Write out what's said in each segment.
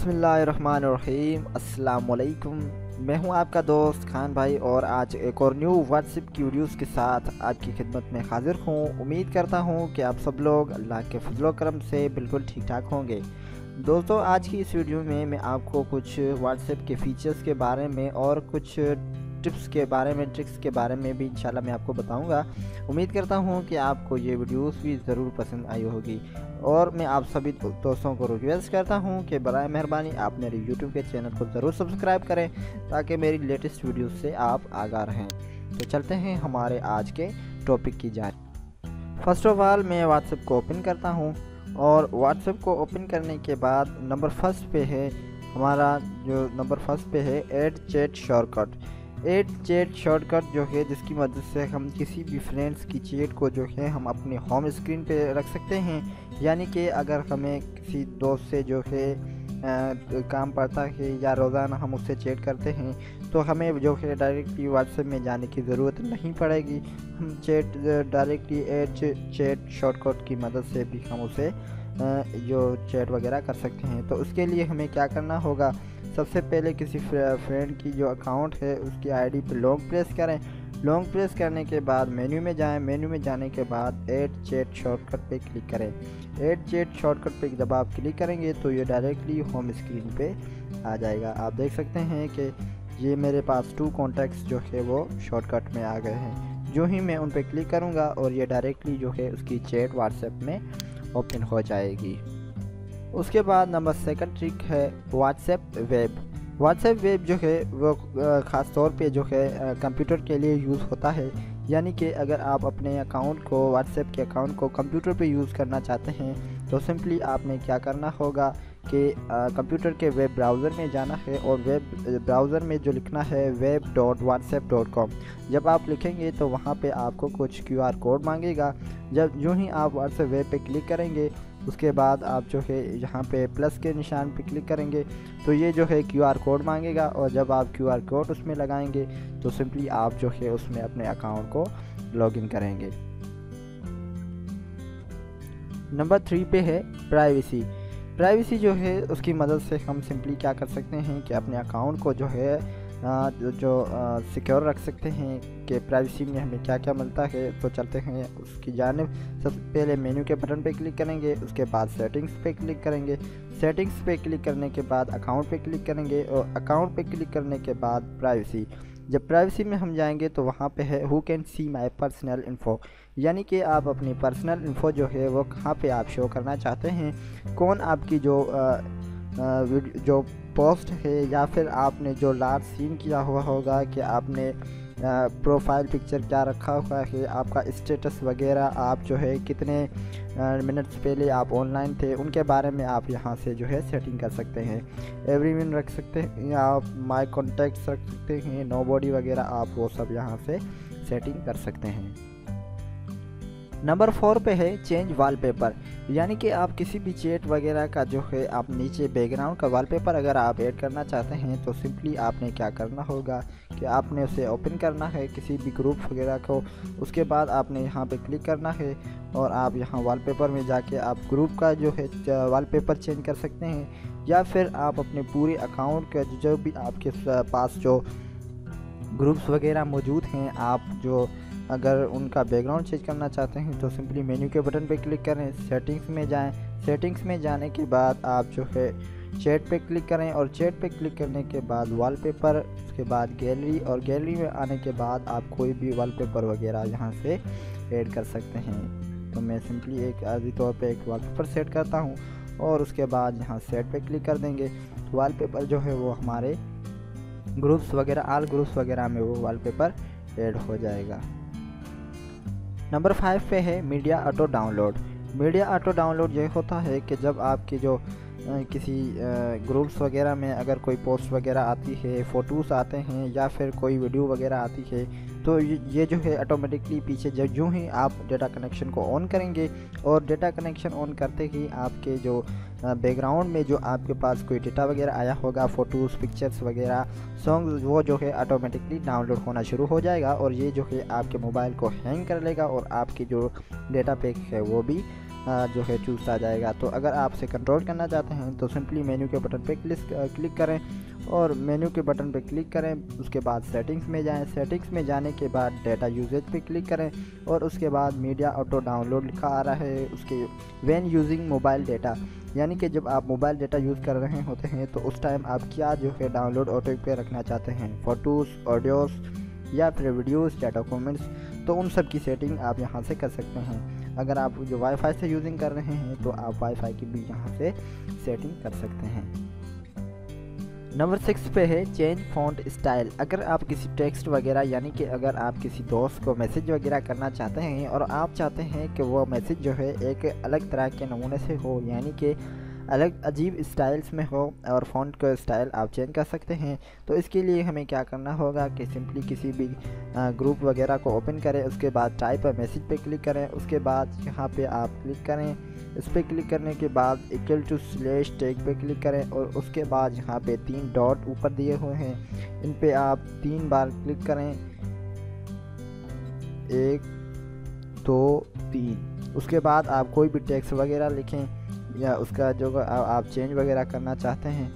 बिस्मिल्लाहिर्रहमानिर्रहीम। अस्सलाम वालेकुम। मैं हूं आपका दोस्त खान भाई और आज एक और न्यू व्हाट्सएप की वीडियोज़ के साथ आपकी खिदमत में हाजिर हूं। उम्मीद करता हूं कि आप सब लोग अल्लाह के फजलो करम से बिल्कुल ठीक ठाक होंगे। दोस्तों, आज की इस वीडियो में मैं आपको कुछ व्हाट्सएप के फ़ीचर्स के बारे में और कुछ टिप्स के बारे में, ट्रिक्स के बारे में भी इंशाल्लाह मैं आपको बताऊंगा। उम्मीद करता हूं कि आपको ये वीडियोस भी ज़रूर पसंद आई होगी और मैं आप सभी दोस्तों को रिक्वेस्ट करता हूं कि बराए मेहरबानी आप मेरे यूट्यूब के चैनल को ज़रूर सब्सक्राइब करें ताकि मेरी लेटेस्ट वीडियो से आप आगाह रहें। तो चलते हैं हमारे आज के टॉपिक की जानिब। फर्स्ट ऑफ ऑल मैं व्हाट्सएप को ओपन करता हूँ और व्हाट्सएप को ओपन करने के बाद नंबर फर्स्ट पे है हमारा, जो नंबर फर्स्ट पे है add chat shortcut. Add chat shortcut जो है, जिसकी मदद से हम किसी भी फ्रेंड्स की चैट को जो है हम अपने होम स्क्रीन पे रख सकते हैं। यानी कि अगर हमें किसी दोस्त से जो है काम पड़ता है या रोज़ाना हम उससे चैट करते हैं तो हमें जो है डायरेक्टली व्हाट्सएप में जाने की ज़रूरत नहीं पड़ेगी। हम chat directly add chat shortcut की मदद से भी हम उसे जो चैट वगैरह कर सकते हैं। तो उसके लिए हमें क्या करना होगा, सबसे पहले किसी फ्रेंड की जो अकाउंट है उसकी आईडी पर लॉन्ग प्रेस करें। लॉन्ग प्रेस करने के बाद मेन्यू में जाएं। मेन्यू में जाने के बाद ऐड चैट शॉर्टकट पे क्लिक करें। ऐड चैट शॉर्टकट पे जब आप क्लिक करेंगे तो ये डायरेक्टली होम स्क्रीन पे आ जाएगा। आप देख सकते हैं कि ये मेरे पास 2 कॉन्टैक्ट्स जो है वो शॉर्टकट में आ गए हैं। जो ही मैं उन पर क्लिक करूँगा और ये डायरेक्टली जो है उसकी चैट व्हाट्सएप में ओपन हो जाएगी। उसके बाद नंबर सेकंड ट्रिक है व्हाट्सएप वेब। व्हाट्सएप वेब जो है वो ख़ास तौर पे जो है कंप्यूटर के लिए यूज़ होता है। यानी कि अगर आप अपने अकाउंट को, व्हाट्सएप के अकाउंट को कंप्यूटर पे यूज़ करना चाहते हैं तो सिंपली आपने क्या करना होगा कि कंप्यूटर के वेब ब्राउज़र में जाना है और वेब ब्राउज़र में जो लिखना है web.whatsapp.com। जब आप लिखेंगे तो वहाँ पे आपको कुछ QR कोड मांगेगा। जब यूँ ही आप व्हाट्सएप वेब पे क्लिक करेंगे उसके बाद आप जो है यहाँ पे प्लस के निशान पे क्लिक करेंगे तो ये जो है QR कोड मांगेगा और जब आप QR कोड उसमें लगाएंगे तो सिंपली आप जो है उसमें अपने अकाउंट को लॉगिन करेंगे। नंबर 3 पे है प्राइवेसी। प्राइवेसी जो है उसकी मदद से हम सिंपली क्या कर सकते हैं कि अपने अकाउंट को जो है सिक्योर रख सकते हैं कि प्राइवेसी में हमें क्या क्या मिलता है। तो चलते हैं उसकी जानिब। सबसे पहले मेन्यू के बटन पे क्लिक करेंगे, उसके बाद सेटिंग्स पे क्लिक करेंगे। सेटिंग्स पे क्लिक करने के बाद अकाउंट पे क्लिक करेंगे और अकाउंट पे क्लिक करने के बाद प्राइवेसी। जब प्राइवेसी में हम जाएंगे तो वहाँ पे है who can see my personal info. यानी कि आप अपनी पर्सनल इन्फो जो है वो कहाँ पे आप शो करना चाहते हैं, कौन आपकी जो पोस्ट है या फिर आपने जो लास्ट सीन किया हुआ होगा कि आपने प्रोफाइल पिक्चर क्या रखा हुआ है, आपका स्टेटस वगैरह, आप जो है कितने मिनट्स पहले आप ऑनलाइन थे, उनके बारे में आप यहाँ से जो है सेटिंग कर सकते हैं। एवरीवन रख सकते हैं, आप माय कॉन्टैक्ट्स रख सकते हैं, नोबॉडी वगैरह आप वो सब यहाँ से सेटिंग कर सकते हैं। नंबर 4 पे है चेंज वॉलपेपर। यानी कि आप किसी भी चैट वगैरह का जो है आप नीचे बैकग्राउंड का वॉलपेपर अगर आप ऐड करना चाहते हैं तो सिंपली आपने क्या करना होगा कि आपने उसे ओपन करना है किसी भी ग्रुप वगैरह को। उसके बाद आपने यहाँ पे क्लिक करना है और आप यहाँ वॉलपेपर में जाके आप ग्रुप का जो है वॉलपेपर चेंज कर सकते हैं या फिर आप अपने पूरे अकाउंट का जो भी आपके पास जो ग्रुप्स वगैरह मौजूद हैं, आप जो अगर उनका बैकग्राउंड चेंज करना चाहते हैं तो सिंपली मेन्यू के बटन पे क्लिक करें, सेटिंग्स में जाएं। सेटिंग्स में जाने के बाद आप जो है चैट पे क्लिक करें और चैट पे क्लिक करने के बाद वॉलपेपर, उसके बाद गैलरी, और गैलरी में आने के बाद आप कोई भी वॉलपेपर वगैरह यहाँ से ऐड कर सकते हैं। तो मैं सिंपली एक आर्जी तौर पे एक वॉलपेपर सेट करता हूँ और उसके बाद यहाँ सेट पे क्लिक कर देंगे तो वॉलपेपर जो है वो हमारे ग्रुप्स वगैरह, ऑल ग्रुप्स वगैरह में वो वॉलपेपर ऐड हो जाएगा। नंबर 5 पे है media auto download. Media auto download ये होता है कि जब आपकी जो किसी ग्रुप्स वगैरह में अगर कोई पोस्ट वगैरह आती है, फ़ोटोज़ आते हैं या फिर कोई वीडियो वगैरह आती है तो ये जो है ऑटोमेटिकली पीछे जो ही आप डेटा कनेक्शन को ऑन करेंगे और डेटा कनेक्शन ऑन करते ही आपके जो बैकग्राउंड में जो आपके पास कोई डेटा वगैरह आया होगा, फ़ोटोज़, पिक्चर्स वगैरह, सॉन्ग्स, वो जो है ऑटोमेटिकली डाउनलोड होना शुरू हो जाएगा और ये जो है आपके मोबाइल को हैंग कर लेगा और आपकी जो डेटा पैक है वो भी जो है चूज़ आ जाएगा। तो अगर आप इसे कंट्रोल करना चाहते हैं तो सिंपली मेन्यू के बटन पे क्लिक करें और मेन्यू के बटन पे क्लिक करें। उसके बाद सेटिंग्स में जाएं। सेटिंग्स में जाने के बाद डेटा यूजेज पे क्लिक करें और उसके बाद मीडिया ऑटो डाउनलोड लिखा आ रहा है उसके व्हेन यूजिंग मोबाइल डेटा, यानी कि जब आप मोबाइल डेटा यूज़ कर रहे होते हैं तो उस टाइम आप क्या जो है डाउनलोड ऑटो पे रखना चाहते हैं, फ़ोटोज़, ऑडियोज़ या फिर वीडियोज़ या डॉक्यूमेंट्स, तो उन सब की सेटिंग आप यहाँ से कर सकते हैं। अगर आप जो वाईफाई से यूजिंग कर रहे हैं तो आप वाईफाई की भी यहाँ से सेटिंग कर सकते हैं। नंबर 6 पे है चेंज फ़ॉन्ट स्टाइल। अगर आप किसी टेक्स्ट वगैरह यानी कि अगर आप किसी दोस्त को मैसेज वगैरह करना चाहते हैं और आप चाहते हैं कि वो मैसेज जो है एक अलग तरह के नमूने से हो, यानी कि अलग अजीब स्टाइल्स में हो और फ़ॉन्ट का स्टाइल आप चेंज कर सकते हैं। तो इसके लिए हमें क्या करना होगा कि सिंपली किसी भी ग्रुप वगैरह को ओपन करें, उसके बाद टाइप मैसेज पे क्लिक करें, उसके बाद यहाँ पे आप क्लिक करें। इस पर क्लिक करने के बाद इक्वल टू स्लैश टैग पे क्लिक करें और उसके बाद यहाँ पे 3 डॉट ऊपर दिए हुए हैं, इन पे आप 3 बार क्लिक करें, 1 2 3। उसके बाद आप कोई भी टेक्स्ट वगैरह लिखें या उसका जो आप चेंज वगैरह करना चाहते हैं,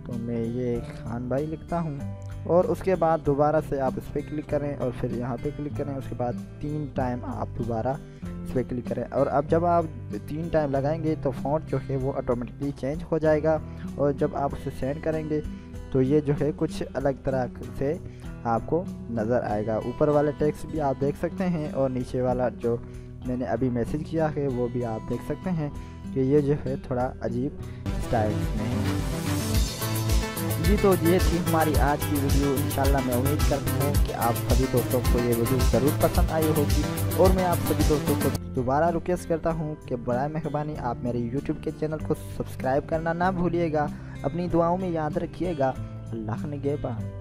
तो मैं ये खान भाई लिखता हूँ। और उसके बाद दोबारा से आप इस पर क्लिक करें और फिर यहाँ पे क्लिक करें। उसके बाद 3 टाइम आप दोबारा इस पर क्लिक करें और अब जब आप 3 टाइम लगाएंगे तो फ़ॉन्ट जो है वो ऑटोमेटिकली चेंज हो जाएगा और जब आप उसे सेंड करेंगे तो ये जो है कुछ अलग तरह से आपको नज़र आएगा। ऊपर वाला टेक्स्ट भी आप देख सकते हैं और नीचे वाला जो मैंने अभी मैसेज किया है वो भी आप देख सकते हैं कि ये जो है थोड़ा अजीब स्टाइल में है। जी तो ये थी हमारी आज की वीडियो। इंशाल्लाह मैं उम्मीद करता हूँ कि आप सभी दोस्तों को ये वीडियो ज़रूर पसंद आई होगी और मैं आप सभी दोस्तों को दोबारा रिक्वेस्ट करता हूँ कि बराए मेहरबानी आप मेरे YouTube के चैनल को सब्सक्राइब करना ना भूलिएगा। अपनी दुआओं में याद रखिएगा। अल्लाह निगहबान।